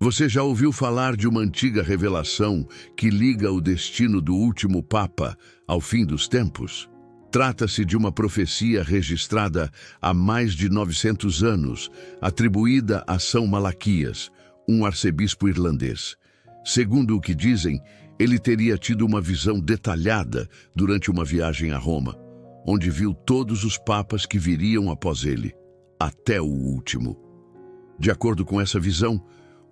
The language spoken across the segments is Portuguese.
Você já ouviu falar de uma antiga revelação que liga o destino do último Papa ao fim dos tempos? Trata-se de uma profecia registrada há mais de 900 anos, atribuída a São Malaquias, um arcebispo irlandês. Segundo o que dizem, ele teria tido uma visão detalhada durante uma viagem a Roma, onde viu todos os papas que viriam após ele, até o último. De acordo com essa visão,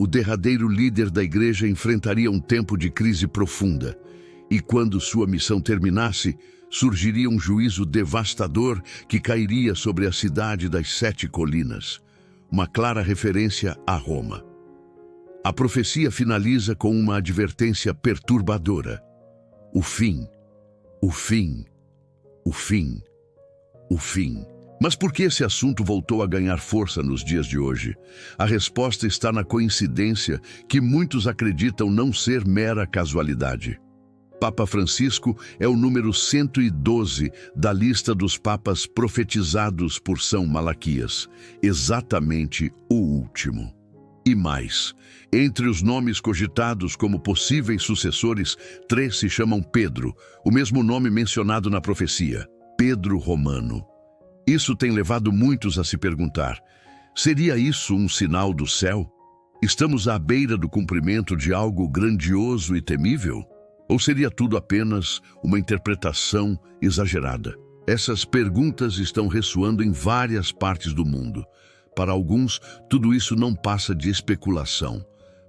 o derradeiro líder da igreja enfrentaria um tempo de crise profunda, e quando sua missão terminasse, surgiria um juízo devastador que cairia sobre a cidade das 7 colinas, uma clara referência a Roma. A profecia finaliza com uma advertência perturbadora: o fim, o fim, o fim, o fim. Mas por que esse assunto voltou a ganhar força nos dias de hoje? A resposta está na coincidência que muitos acreditam não ser mera casualidade. Papa Francisco é o número 112 da lista dos papas profetizados por São Malaquias, exatamente o último. E mais, entre os nomes cogitados como possíveis sucessores, 3 se chamam Pedro, o mesmo nome mencionado na profecia, Pedro Romano. Isso tem levado muitos a se perguntar: seria isso um sinal do céu? Estamos à beira do cumprimento de algo grandioso e temível? Ou seria tudo apenas uma interpretação exagerada? Essas perguntas estão ressoando em várias partes do mundo. Para alguns, tudo isso não passa de especulação.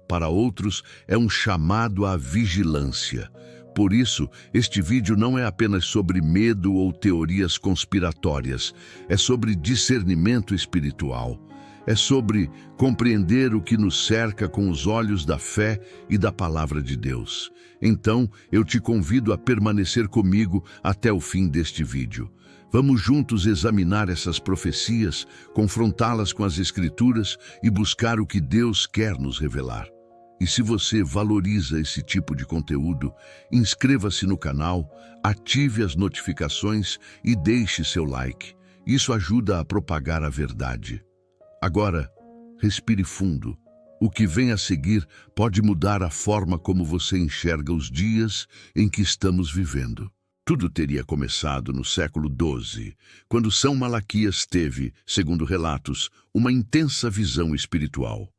Para outros, é um chamado à vigilância. Por isso, este vídeo não é apenas sobre medo ou teorias conspiratórias. É sobre discernimento espiritual. É sobre compreender o que nos cerca com os olhos da fé e da palavra de Deus. Então, eu te convido a permanecer comigo até o fim deste vídeo. Vamos juntos examinar essas profecias, confrontá-las com as Escrituras e buscar o que Deus quer nos revelar. E se você valoriza esse tipo de conteúdo, inscreva-se no canal, ative as notificações e deixe seu like. Isso ajuda a propagar a verdade. Agora, respire fundo. O que vem a seguir pode mudar a forma como você enxerga os dias em que estamos vivendo. Tudo teria começado no século XII, quando São Malaquias teve, segundo relatos, uma intensa visão espiritual.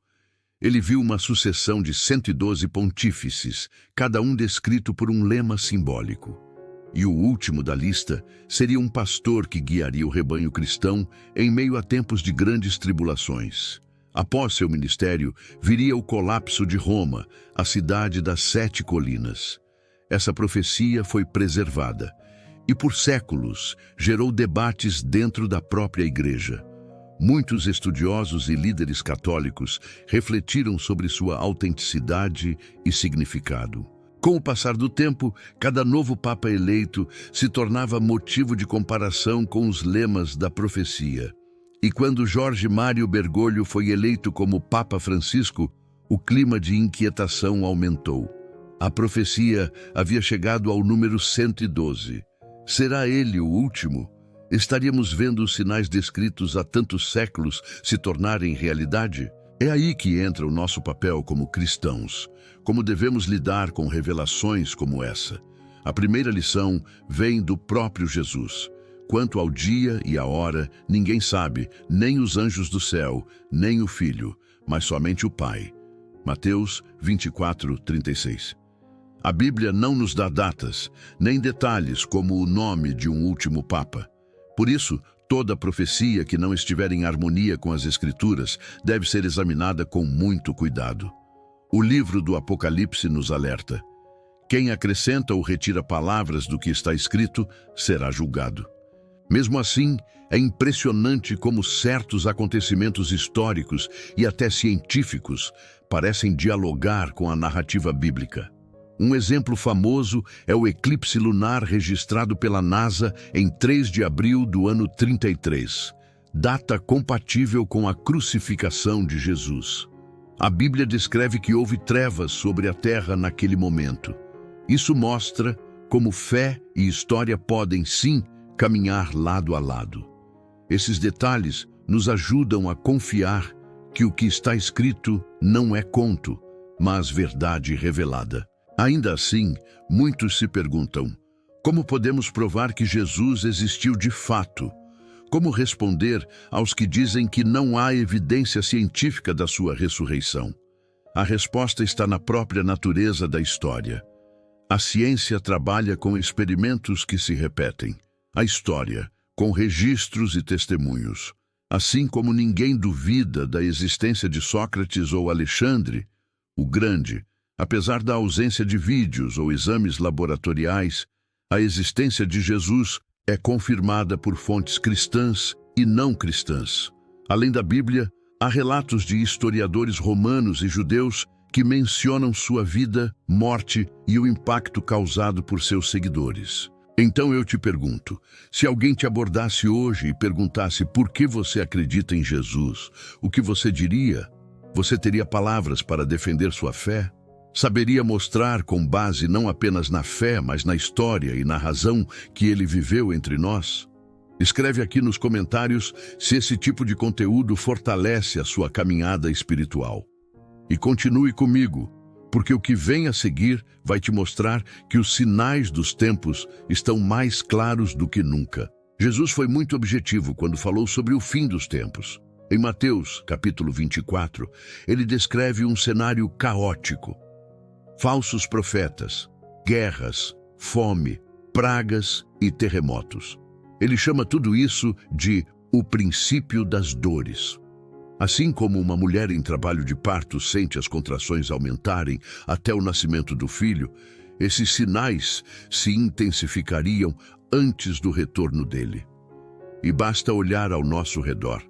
Ele viu uma sucessão de 112 pontífices, cada um descrito por um lema simbólico. E o último da lista seria um pastor que guiaria o rebanho cristão em meio a tempos de grandes tribulações. Após seu ministério, viria o colapso de Roma, a cidade das 7 colinas. Essa profecia foi preservada e, por séculos, gerou debates dentro da própria igreja. Muitos estudiosos e líderes católicos refletiram sobre sua autenticidade e significado. Com o passar do tempo, cada novo papa eleito se tornava motivo de comparação com os lemas da profecia. E quando Jorge Mário Bergoglio foi eleito como Papa Francisco, o clima de inquietação aumentou. A profecia havia chegado ao número 112. Será ele o último? Estaríamos vendo os sinais descritos há tantos séculos se tornarem realidade? É aí que entra o nosso papel como cristãos. Como devemos lidar com revelações como essa? A primeira lição vem do próprio Jesus. Quanto ao dia e à hora, ninguém sabe, nem os anjos do céu, nem o Filho, mas somente o Pai. Mateus 24:36. A Bíblia não nos dá datas, nem detalhes como o nome de um último Papa. Por isso, toda profecia que não estiver em harmonia com as Escrituras deve ser examinada com muito cuidado. O livro do Apocalipse nos alerta: quem acrescenta ou retira palavras do que está escrito será julgado. Mesmo assim, é impressionante como certos acontecimentos históricos e até científicos parecem dialogar com a narrativa bíblica. Um exemplo famoso é o eclipse lunar registrado pela NASA em 3 de abril do ano 33, data compatível com a crucificação de Jesus. A Bíblia descreve que houve trevas sobre a Terra naquele momento. Isso mostra como fé e história podem, sim, caminhar lado a lado. Esses detalhes nos ajudam a confiar que o que está escrito não é conto, mas verdade revelada. Ainda assim, muitos se perguntam: como podemos provar que Jesus existiu de fato? Como responder aos que dizem que não há evidência científica da sua ressurreição? A resposta está na própria natureza da história. A ciência trabalha com experimentos que se repetem. A história, com registros e testemunhos. Assim como ninguém duvida da existência de Sócrates ou Alexandre, o Grande, apesar da ausência de vídeos ou exames laboratoriais, a existência de Jesus é confirmada por fontes cristãs e não cristãs. Além da Bíblia, há relatos de historiadores romanos e judeus que mencionam sua vida, morte e o impacto causado por seus seguidores. Então eu te pergunto, se alguém te abordasse hoje e perguntasse por que você acredita em Jesus, o que você diria? Você teria palavras para defender sua fé? Saberia mostrar com base não apenas na fé, mas na história e na razão que ele viveu entre nós? Escreve aqui nos comentários se esse tipo de conteúdo fortalece a sua caminhada espiritual. E continue comigo, porque o que vem a seguir vai te mostrar que os sinais dos tempos estão mais claros do que nunca. Jesus foi muito objetivo quando falou sobre o fim dos tempos. Em Mateus, capítulo 24, ele descreve um cenário caótico. Falsos profetas, guerras, fome, pragas e terremotos. Ele chama tudo isso de o princípio das dores. Assim como uma mulher em trabalho de parto sente as contrações aumentarem até o nascimento do filho, esses sinais se intensificariam antes do retorno dele. E basta olhar ao nosso redor.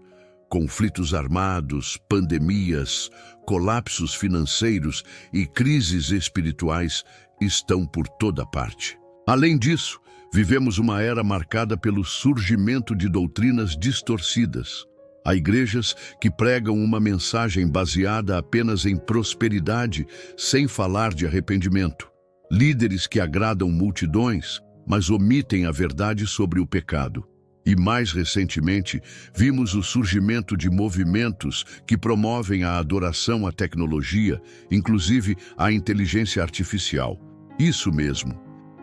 Conflitos armados, pandemias, colapsos financeiros e crises espirituais estão por toda parte. Além disso, vivemos uma era marcada pelo surgimento de doutrinas distorcidas. Há igrejas que pregam uma mensagem baseada apenas em prosperidade, sem falar de arrependimento. Líderes que agradam multidões, mas omitem a verdade sobre o pecado. E mais recentemente, vimos o surgimento de movimentos que promovem a adoração à tecnologia, inclusive à inteligência artificial. Isso mesmo.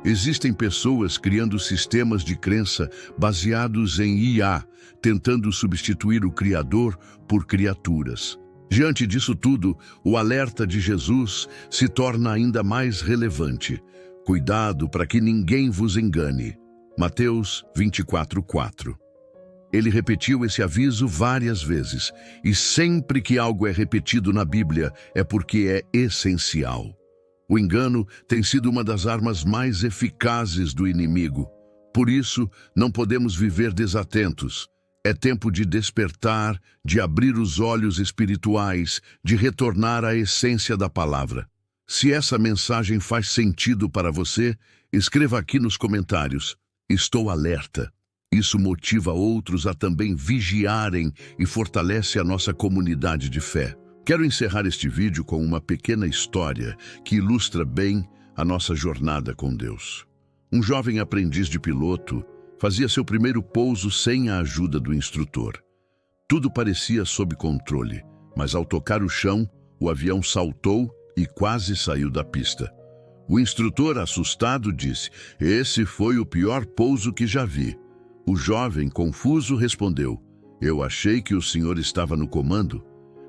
Existem pessoas criando sistemas de crença baseados em IA, tentando substituir o Criador por criaturas. Diante disso tudo, o alerta de Jesus se torna ainda mais relevante. Cuidado para que ninguém vos engane. Mateus 24:4. Ele repetiu esse aviso várias vezes, e sempre que algo é repetido na Bíblia é porque é essencial. O engano tem sido uma das armas mais eficazes do inimigo. Por isso, não podemos viver desatentos. É tempo de despertar, de abrir os olhos espirituais, de retornar à essência da palavra. Se essa mensagem faz sentido para você, escreva aqui nos comentários: estou alerta. Isso motiva outros a também vigiarem e fortalece a nossa comunidade de fé. Quero encerrar este vídeo com uma pequena história que ilustra bem a nossa jornada com Deus. Um jovem aprendiz de piloto fazia seu primeiro pouso sem a ajuda do instrutor. Tudo parecia sob controle, mas ao tocar o chão, o avião saltou e quase saiu da pista. O instrutor, assustado, disse: "Esse foi o pior pouso que já vi." O jovem, confuso, respondeu: "Eu achei que o senhor estava no comando."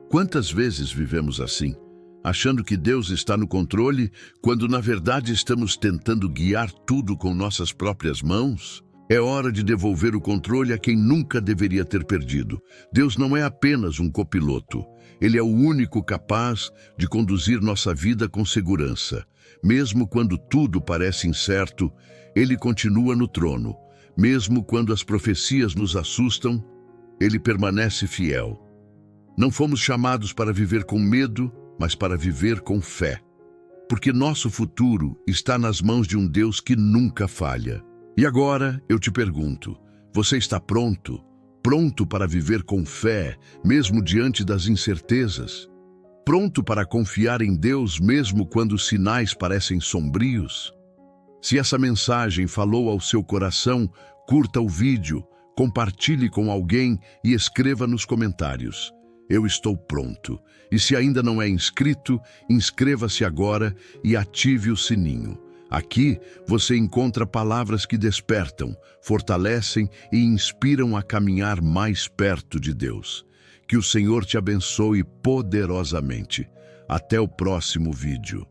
Quantas vezes vivemos assim, achando que Deus está no controle, quando na verdade estamos tentando guiar tudo com nossas próprias mãos? É hora de devolver o controle a quem nunca deveria ter perdido. Deus não é apenas um copiloto. Ele é o único capaz de conduzir nossa vida com segurança. Mesmo quando tudo parece incerto, Ele continua no trono. Mesmo quando as profecias nos assustam, Ele permanece fiel. Não fomos chamados para viver com medo, mas para viver com fé. Porque nosso futuro está nas mãos de um Deus que nunca falha. E agora eu te pergunto, você está pronto? Pronto para viver com fé, mesmo diante das incertezas? Pronto para confiar em Deus mesmo quando os sinais parecem sombrios? Se essa mensagem falou ao seu coração, curta o vídeo, compartilhe com alguém e escreva nos comentários: Eu estou pronto. E se ainda não é inscrito, inscreva-se agora e ative o sininho. Aqui você encontra palavras que despertam, fortalecem e inspiram a caminhar mais perto de Deus. Que o Senhor te abençoe poderosamente. Até o próximo vídeo.